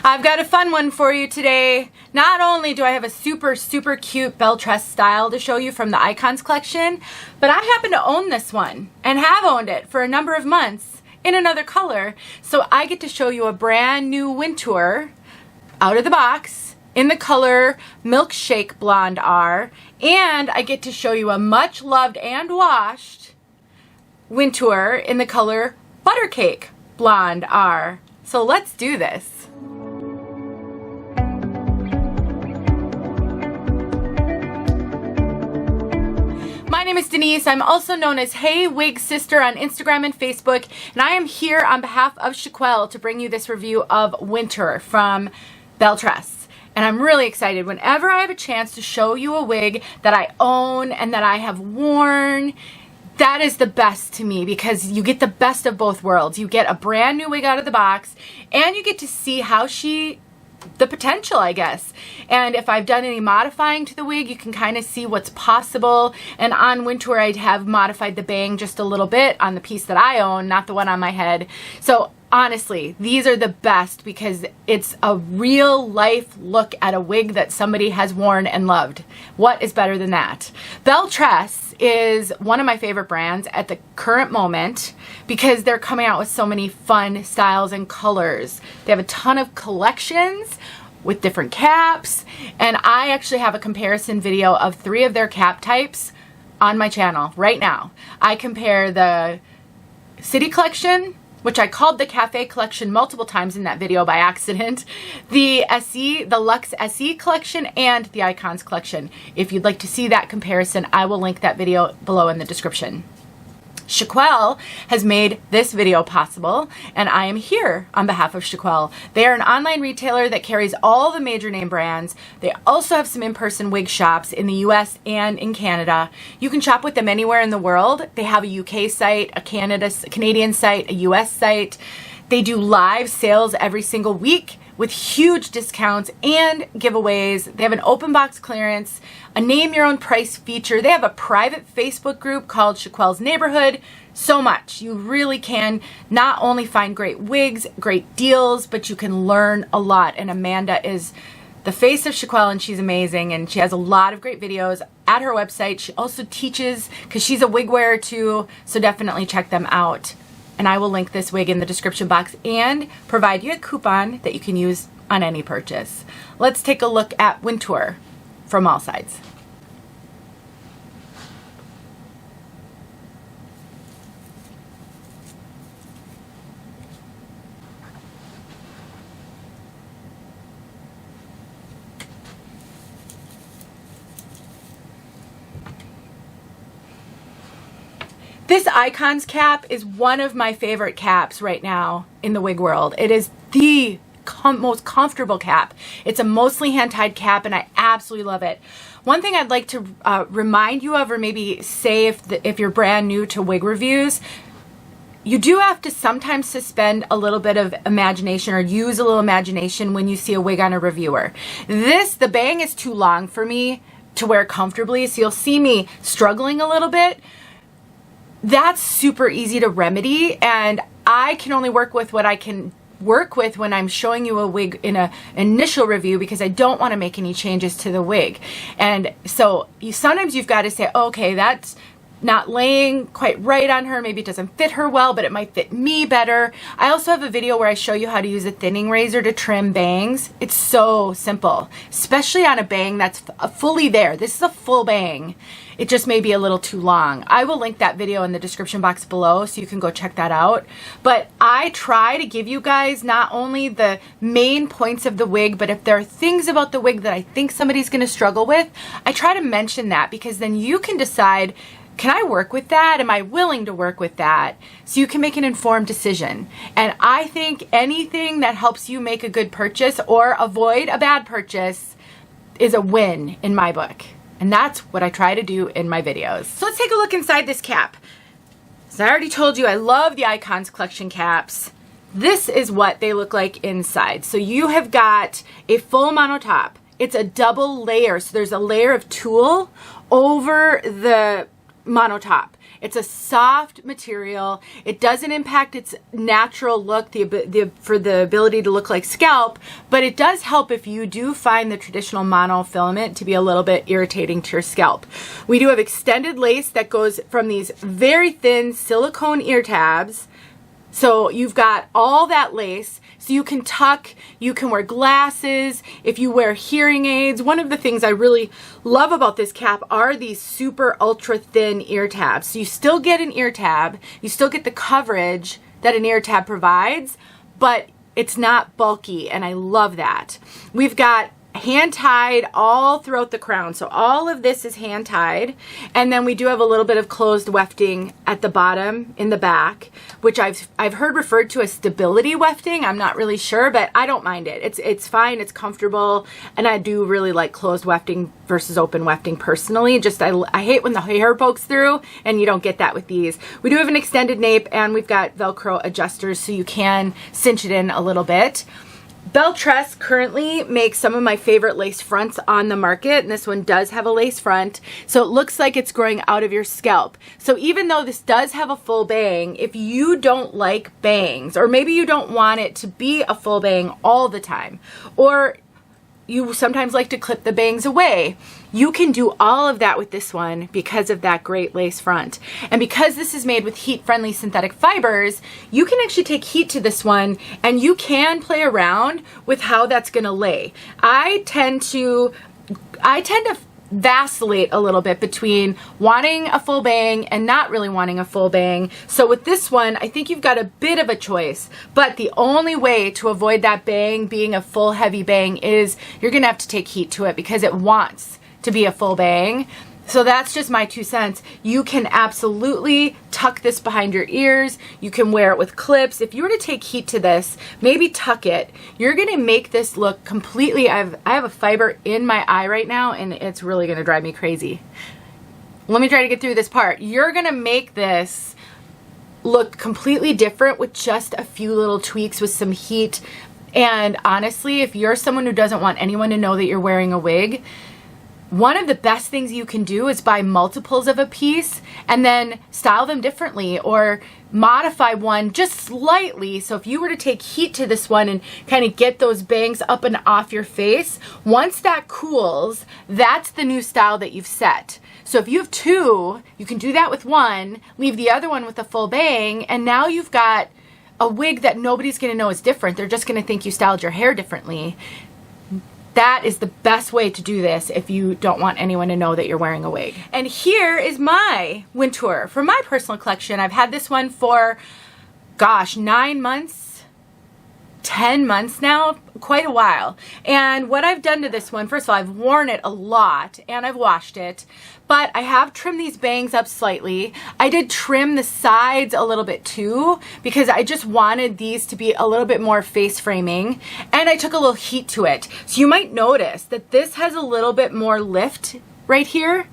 I've got a fun one for you today. Not only do I have a super cute belle tress style to show you from the Icons collection, but I happen to own this one and have owned it for a number of months in another color. So I get to show you a brand new Wintour out of the box in the color Milkshake Blonde R, and I get to show you a much loved and washed Wintour in the color Buttercake Blonde R. So let's do this. My name is Denise. I'm also known as heywigsister on Instagram and Facebook, and I am here on behalf of 𝖺EEARkiR𝗋𝗇𝗒𝖾 to bring you this review of Wintour from Belle Tress. And I'm really excited whenever I have a chance to show you a wig that I own and that I have worn. That is the best to me because you get the best of both worlds. You get a brand new wig out of the box and you get to see how the potential, I guess. And if I've done any modifying to the wig, you can kind of see what's possible. And on Wintour, I have modified the bang just a little bit on the piece that I own, not the one on my head. So honestly, these are the best because it's a real life look at a wig that somebody has worn and loved. What is better than that? Belle Tress is one of my favorite brands at the current moment because they're coming out with so many fun styles and colors. They have a ton of collections with different caps, and I actually have a comparison video of 3 of their cap types on my channel right now. I compare the City Collection, which I called the Cafe Collection multiple times in that video by accident, the Luxe SE Collection, and the Icons Collection. If you'd like to see that comparison, I will link that video below in the description. 𝗏Eki𝗎L has made this video possible, and I am here on behalf of 𝗏Eki𝗎L. They are an online retailer that carries all the major name brands. They also have some in-person wig shops in the US and in Canada. You can shop with them anywhere in the world. They have a UK site, a Canadian site, a US site. They do live sales every single week with huge discounts and giveaways. They have an open box clearance, a name your own price feature. They have a private Facebook group called 𝗏Eki𝗎L's Neighborhood. So much. You really can not only find great wigs, great deals, but you can learn a lot. And Amanda is the face of 𝗏Eki𝗎L, and she's amazing, and she has a lot of great videos at her website. She also teaches because she's a wig wearer too, so definitely check them out. And I will link this wig in the description box and provide you a coupon that you can use on any purchase. Let's take a look at Wintour from all sides. This Icons cap is one of my favorite caps right now in the wig world. It is the most comfortable cap. It's a mostly hand-tied cap, and I absolutely love it. One thing I'd like to remind you of, or maybe say if you're brand new to wig reviews, you do have to sometimes suspend a little bit of imagination or use a little imagination when you see a wig on a reviewer. The bang is too long for me to wear comfortably, so you'll see me struggling a little bit. That's super easy to remedy, and I can only work with what I can work with when I'm showing you a wig in an initial review because I don't want to make any changes to the wig. And so sometimes you've got to say, okay, that's not laying quite right on her. Maybe it doesn't fit her well, but it might fit me better. I also have a video where I show you how to use a thinning razor to trim bangs. It's so simple, especially on a bang that's fully there. This is a full bang. It just may be a little too long. I will link that video in the description box below so you can go check that out. But I try to give you guys not only the main points of the wig, but if there are things about the wig that I think somebody's going to struggle with, I try to mention that because then you can decide, can I work with that? Am I willing to work with that? So you can make an informed decision. And I think anything that helps you make a good purchase or avoid a bad purchase is a win in my book. And that's what I try to do in my videos. So let's take a look inside this cap. So I already told you I love the Icons Collection caps. This is what they look like inside. So you have got a full monotop. It's a double layer. So there's a layer of tulle over the monotop. It's a soft material. It doesn't impact its natural look, for the ability to look like scalp, but it does help if you do find the traditional monofilament to be a little bit irritating to your scalp. We do have extended lace that goes from these very thin silicone ear tabs. So you've got all that lace, so you can tuck, you can wear glasses, if you wear hearing aids. One of the things I really love about this cap are these super ultra thin ear tabs. So you still get an ear tab, you still get the coverage that an ear tab provides, but it's not bulky, and I love that. We've got hand tied all throughout the crown. So all of this is hand tied. And then we do have a little bit of closed wefting at the bottom in the back, which I've heard referred to as stability wefting. I'm not really sure, but I don't mind it. It's fine. It's comfortable. And I do really like closed wefting versus open wefting personally. Just I hate when the hair pokes through, and you don't get that with these. We do have an extended nape, and we've got Velcro adjusters so you can cinch it in a little bit. Beltress currently makes some of my favorite lace fronts on the market, and this one does have a lace front, so it looks like it's growing out of your scalp. So even though this does have a full bang, if you don't like bangs, or maybe you don't want it to be a full bang all the time, or you sometimes like to clip the bangs away, you can do all of that with this one because of that great lace front. And because this is made with heat-friendly synthetic fibers, you can actually take heat to this one, and you can play around with how that's gonna lay. I tend to vacillate a little bit between wanting a full bang and not really wanting a full bang. So with this one, I think you've got a bit of a choice, but the only way to avoid that bang being a full heavy bang is you're gonna have to take heat to it because it wants to be a full bang. So that's just my 2 cents. You can absolutely tuck this behind your ears. You can wear it with clips. If you were to take heat to this, maybe tuck it, you're gonna make this look completely, I have a fiber in my eye right now, and it's really gonna drive me crazy. Let me try to get through this part. You're gonna make this look completely different with just a few little tweaks with some heat. And honestly, if you're someone who doesn't want anyone to know that you're wearing a wig, one of the best things you can do is buy multiples of a piece and then style them differently or modify one just slightly. So if you were to take heat to this one and kind of get those bangs up and off your face, once that cools, that's the new style that you've set. So if you have two, you can do that with one, leave the other one with a full bang, and now you've got a wig that nobody's going to know is different. They're just going to think you styled your hair differently. That is the best way to do this if you don't want anyone to know that you're wearing a wig. And here is my Wintour from my personal collection. I've had this one for, gosh, 9 months, 10 months now, quite a while. And what I've done to this one, first of all, I've worn it a lot and I've washed it, but I have trimmed these bangs up slightly. I did trim the sides a little bit too, because I just wanted these to be a little bit more face framing, and I took a little heat to it. So you might notice that this has a little bit more lift right here.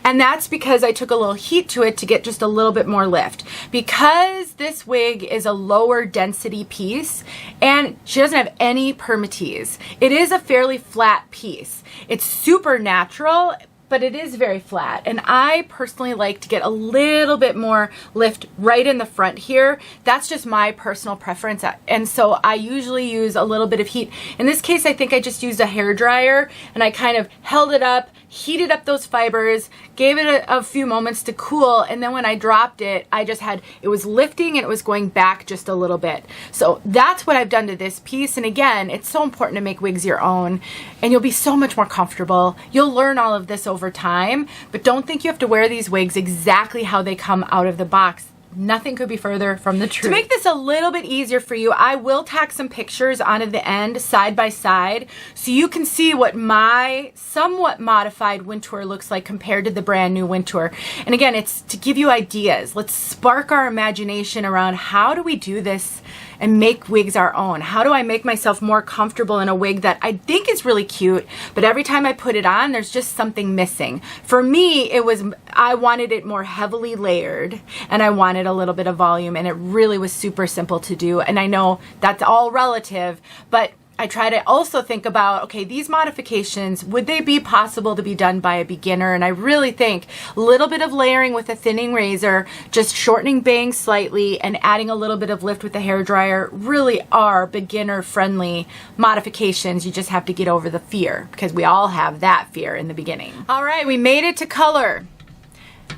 And that's because I took a little heat to it to get just a little bit more lift. Because this wig is a lower density piece and she doesn't have any permatease, it is a fairly flat piece. It's super natural, but it is very flat. And I personally like to get a little bit more lift right in the front here. That's just my personal preference. And so I usually use a little bit of heat. In this case, I think I just used a hair dryer and I kind of held it up, heated up those fibers, gave it a few moments to cool, and then when I dropped it, I just had, it was lifting and it was going back just a little bit. So that's what I've done to this piece. And again, it's so important to make wigs your own, and you'll be so much more comfortable. You'll learn all of this over time, but don't think you have to wear these wigs exactly how they come out of the box. Nothing could be further from the truth. To make this a little bit easier for you, I will tack some pictures onto the end side by side so you can see what my somewhat modified Wintour looks like compared to the brand new Wintour. And again, it's to give you ideas. Let's spark our imagination around how do we do this and make wigs our own? How do I make myself more comfortable in a wig that I think is really cute, but every time I put it on, there's just something missing. For me, it was, I wanted it more heavily layered and I wanted a little bit of volume, and it really was super simple to do. And I know that's all relative, but I try to also think about, okay, these modifications, would they be possible to be done by a beginner? And I really think a little bit of layering with a thinning razor, just shortening bangs slightly and adding a little bit of lift with the hairdryer really are beginner friendly modifications. You just have to get over the fear, because we all have that fear in the beginning. All right, we made it to color.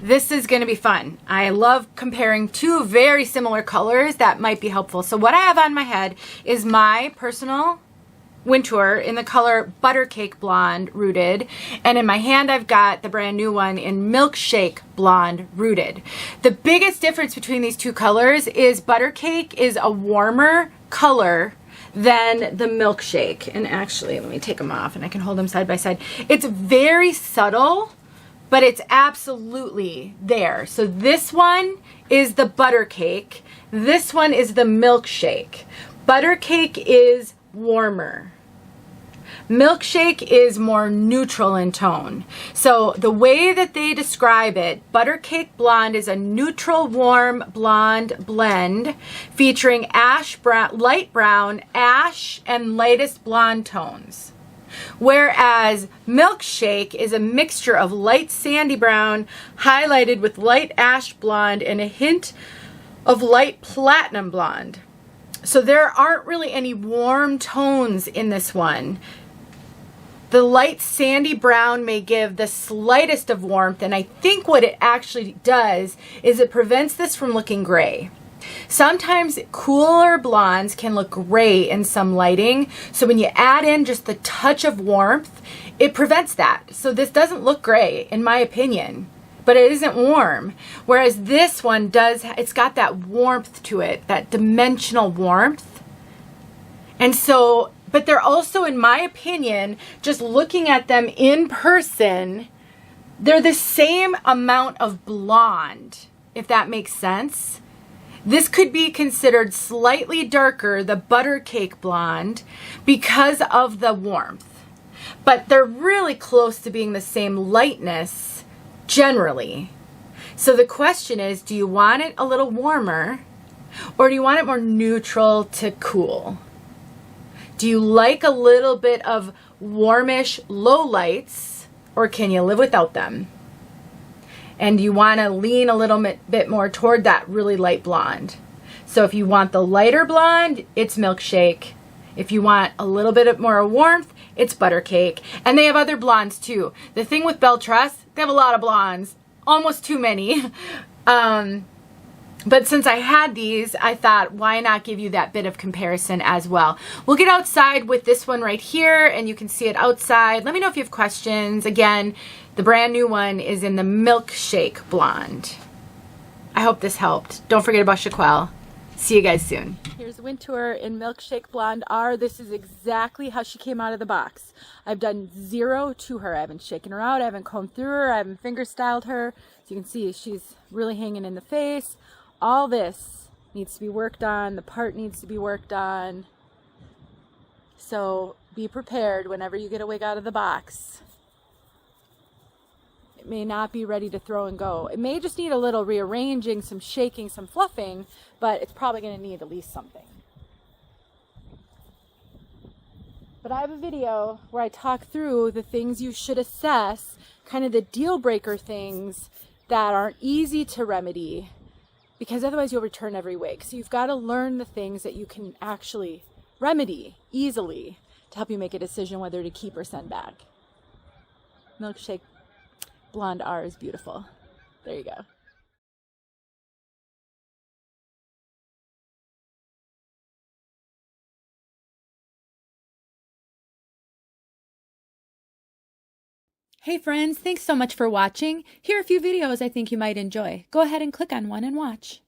This is going to be fun. I love comparing two very similar colors. That might be helpful. So what I have on my head is my personal Wintour in the color Buttercake Blonde Rooted, and in my hand I've got the brand new one in Milkshake Blonde Rooted. The biggest difference between these two colors is Buttercake is a warmer color than the Milkshake. And actually, let me take them off and I can hold them side by side. It's very subtle, but it's absolutely there. So this one is the Buttercake. This one is the Milkshake. Buttercake is warmer. Milkshake is more neutral in tone. So the way that they describe it, Buttercake Blonde is a neutral warm blonde blend featuring ash brown, light brown, ash, and lightest blonde tones. Whereas Milkshake is a mixture of light sandy brown highlighted with light ash blonde and a hint of light platinum blonde. So there aren't really any warm tones in this one. The light sandy brown may give the slightest of warmth, and I think what it actually does is it prevents this from looking gray. Sometimes cooler blondes can look gray in some lighting, so when you add in just the touch of warmth, it prevents that. So this doesn't look gray, in my opinion, but it isn't warm. Whereas this one does, it's got that warmth to it, that dimensional warmth. And so, but they're also, in my opinion, just looking at them in person, they're the same amount of blonde, if that makes sense. This could be considered slightly darker, the Buttercake Blonde, because of the warmth. But they're really close to being the same lightness, generally. So the question is, do you want it a little warmer, or do you want it more neutral to cool? Do you like a little bit of warmish low lights, or can you live without them? And you want to lean a little bit more toward that really light blonde. So if you want the lighter blonde, it's Milkshake. If you want a little bit more warmth, it's Buttercake. And they have other blondes too. The thing with 𝖊𝗒𝗂yi𝗌𝗂𝖾𝗇𝖽𝖾, they have a lot of blondes, almost too many. But since I had these, I thought, why not give you that bit of comparison as well? We'll get outside with this one right here, and you can see it outside. Let me know if you have questions. Again, the brand new one is in the Milkshake Blonde. I hope this helped. Don't forget about 𝗇Quell. See you guys soon. Here's Wintour in Milkshake Blonde R. This is exactly how she came out of the box. I've done zero to her. I haven't shaken her out. I haven't combed through her. I haven't finger styled her. As you can see, she's really hanging in the face. All this needs to be worked on. The part needs to be worked on. So be prepared whenever you get a wig out of the box. It may not be ready to throw and go. It may just need a little rearranging, some shaking, some fluffing, but it's probably going to need at least something. But I have a video where I talk through the things you should assess, kind of the deal breaker things that aren't easy to remedy, because otherwise you'll return every wig. So you've got to learn the things that you can actually remedy easily to help you make a decision whether to keep or send back. Milkshake Blonde R is beautiful. There you go. Hey friends, thanks so much for watching. Here are a few videos I think you might enjoy. Go ahead and click on one and watch.